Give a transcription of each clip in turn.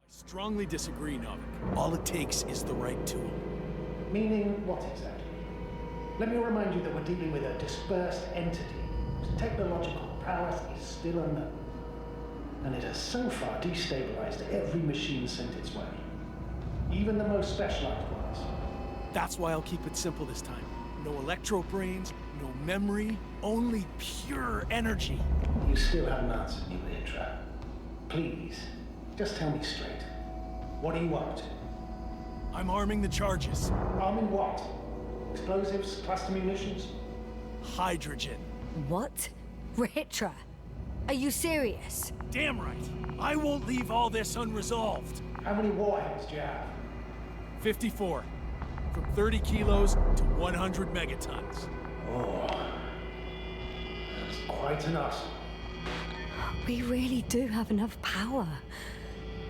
Strongly disagree, Novik. All it takes is the right tool. Meaning what exactly? Let me remind you that we're dealing with a dispersed entity whose technological prowess is still unknown. And it has so far destabilized every machine sent its way. Even the most specialized ones. That's why I'll keep it simple this time. No electro brains, no memory, only pure energy. You still haven't answered me, Hitra. Please, just tell me straight. What are you up to? I'm arming the charges. Arming what? Explosives, cluster munitions? Hydrogen. What? Rahitra? Are you serious? Damn right. I won't leave all this unresolved. How many warheads do you have? 54. From 30 kilos to 100 megatons. Oh, that's quite an arsenal. We really do have enough power.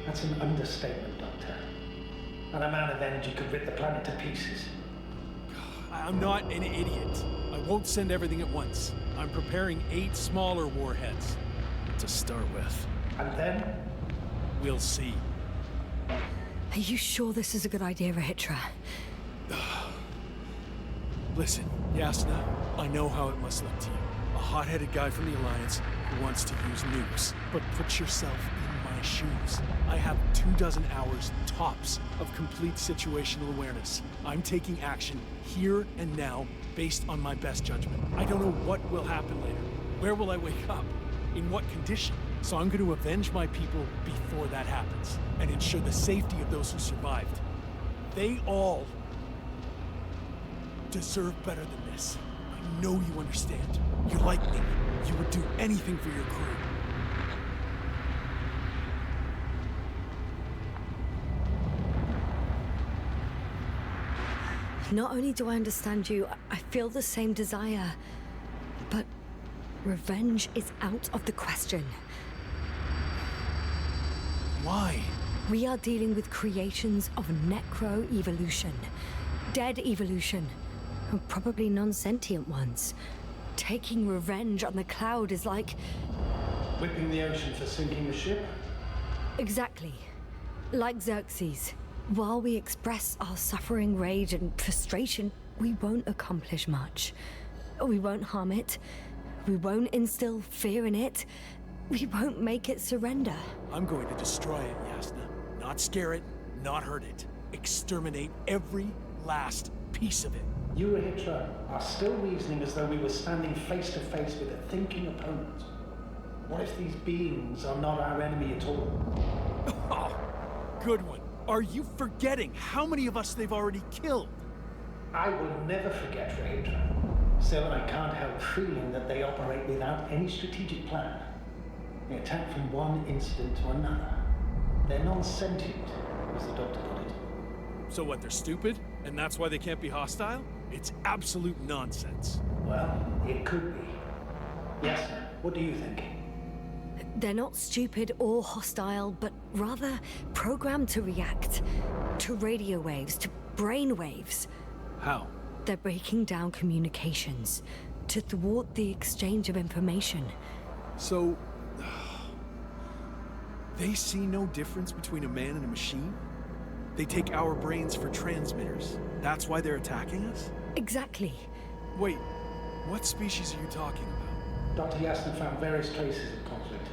That's an understatement, Doctor. An amount of energy could rip the planet to pieces. I'm not an idiot. I won't send everything at once. I'm preparing 8 smaller warheads to start with. And then? We'll see. Are you sure this is a good idea, Rahitra? Listen, Yasna, I know how it must look to you. A hot-headed guy from the Alliance who wants to use nukes. But put yourself in my shoes. I have 24 hours tops of complete situational awareness. I'm taking action here and now based on my best judgment. I don't know what will happen later. Where will I wake up? In what condition? So I'm going to avenge my people before that happens and ensure the safety of those who survived. They all deserve better than this. I know you understand. You're like me. You would do anything for your crew. Not only do I understand you, I feel the same desire. But revenge is out of the question. Why? We are dealing with creations of necro-evolution. Dead evolution. And probably non-sentient ones. Taking revenge on the cloud is like... Whipping the ocean for sinking a ship? Exactly. Like Xerxes. While we express our suffering, rage, and frustration, we won't accomplish much. We won't harm it. We won't instill fear in it. We won't make it surrender. I'm going to destroy it, Yasna. Not scare it, not hurt it. Exterminate every last piece of it. You, Rahitra, are still reasoning as though we were standing face to face with a thinking opponent. What if these beings are not our enemy at all? Oh, good one. Are you forgetting how many of us they've already killed? I will never forget, Rahitra. Still, I can't help feeling that they operate without any strategic plan. They attack from one incident to another. They're non-sentient, as the doctor put it. So what, they're stupid? And that's why they can't be hostile? It's absolute nonsense. Well, it could be. Yes, sir. What do you think? They're not stupid or hostile, but rather programmed to react. To radio waves, to brain waves. How? They're breaking down communications. To thwart the exchange of information. So... they see no difference between a man and a machine? They take our brains for transmitters. That's why they're attacking us? Exactly. Wait, what species are you talking about? Dr. Yasna found various traces of conflict,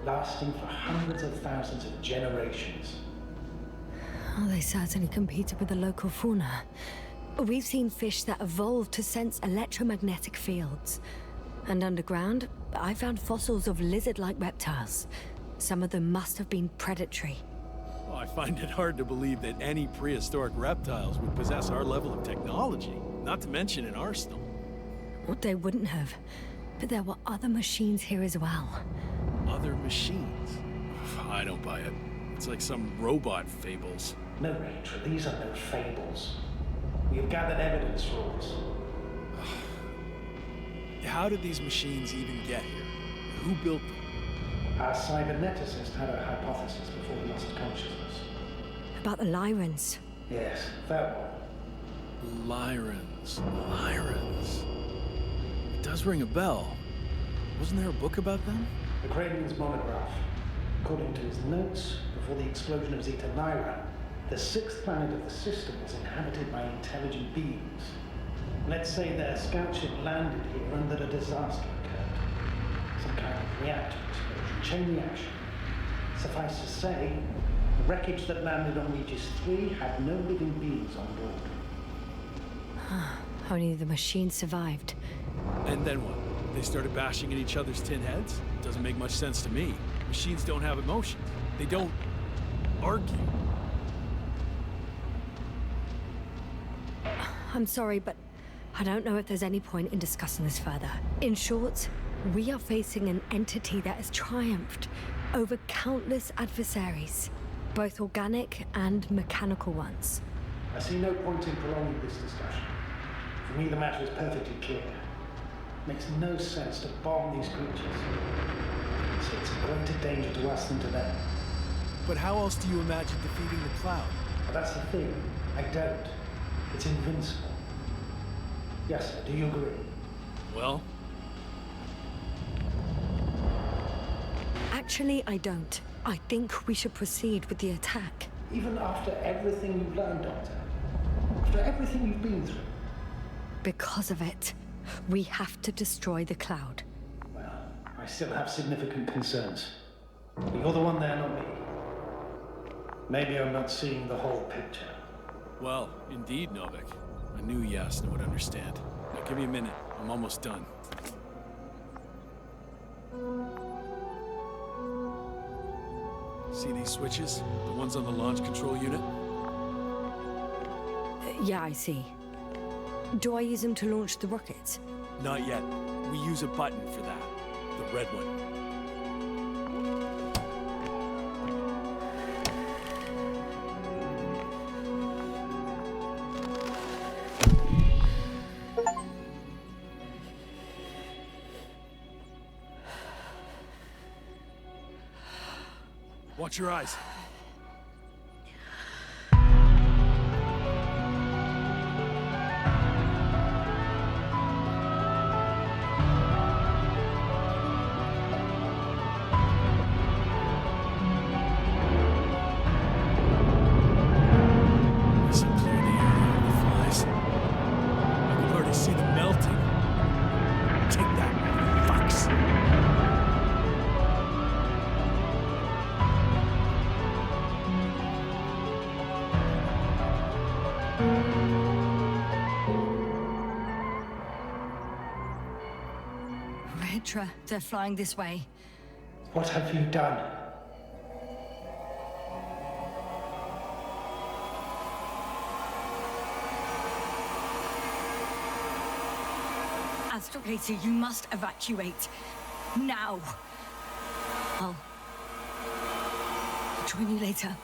lasting for hundreds of thousands of generations. Oh, they certainly competed with the local fauna. We've seen fish that evolved to sense electromagnetic fields. And underground, I found fossils of lizard-like reptiles. Some of them must have been predatory. Well, I find it hard to believe that any prehistoric reptiles would possess our level of technology, not to mention an arsenal. Well, they wouldn't have. But there were other machines here as well. Other machines? I don't buy it. It's like some robot fables. No, Rachel, these are no fables. We have gathered evidence for all this. How did these machines even get here? Who built them? Our cyberneticist had a hypothesis before we lost consciousness. About the Lyrans. Yes, that one. Lyrans. It does ring a bell. Wasn't there a book about them? The Craven's monograph. According to his notes, before the explosion of Zeta Lyra, the sixth planet of the system was inhabited by intelligent beings. Let's say their scout ship landed here and that a disaster occurred. Some kind of reactor explosion, chain reaction. Suffice to say, the wreckage that landed on Regis 3 had no living beings on board. Only the machine survived. And then what? They started bashing in each other's tin heads? Doesn't make much sense to me. Machines don't have emotions. They don't argue. I'm sorry, but I don't know if there's any point in discussing this further. In short, we are facing an entity that has triumphed over countless adversaries, both organic and mechanical ones. I see no point in prolonging this discussion. For me, the matter is perfectly clear. It makes no sense to bomb these creatures. It's a greater danger to us than to them. But how else do you imagine defeating the Cloud? But that's the thing. I don't. It's invincible. Yes, sir. Do you agree? Well, Actually, I don't. I think we should proceed with the attack. Even after everything you've learned, Doctor? After everything you've been through? Because of it, we have to destroy the Cloud. Well, I still have significant concerns. You're the one there, not me. Maybe I'm not seeing the whole picture. well, indeed, Novik. I knew Yasna would understand. Now give me a minute. I'm almost done. See these switches? The ones on the launch control unit? Yeah, I see. Do I use them to launch the rockets? Not yet. We use a button for that. The red one. Watch your eyes. Listen, clear the area of the flies. I can already see them melting. Take that, fucks. Redra, they're flying this way. What have you done? Astrogator, you must evacuate. Now. I'll join you later.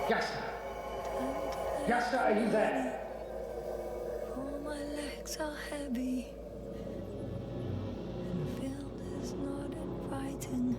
Yasna! Yasna, are you there? All my legs are heavy. And the field is not inviting.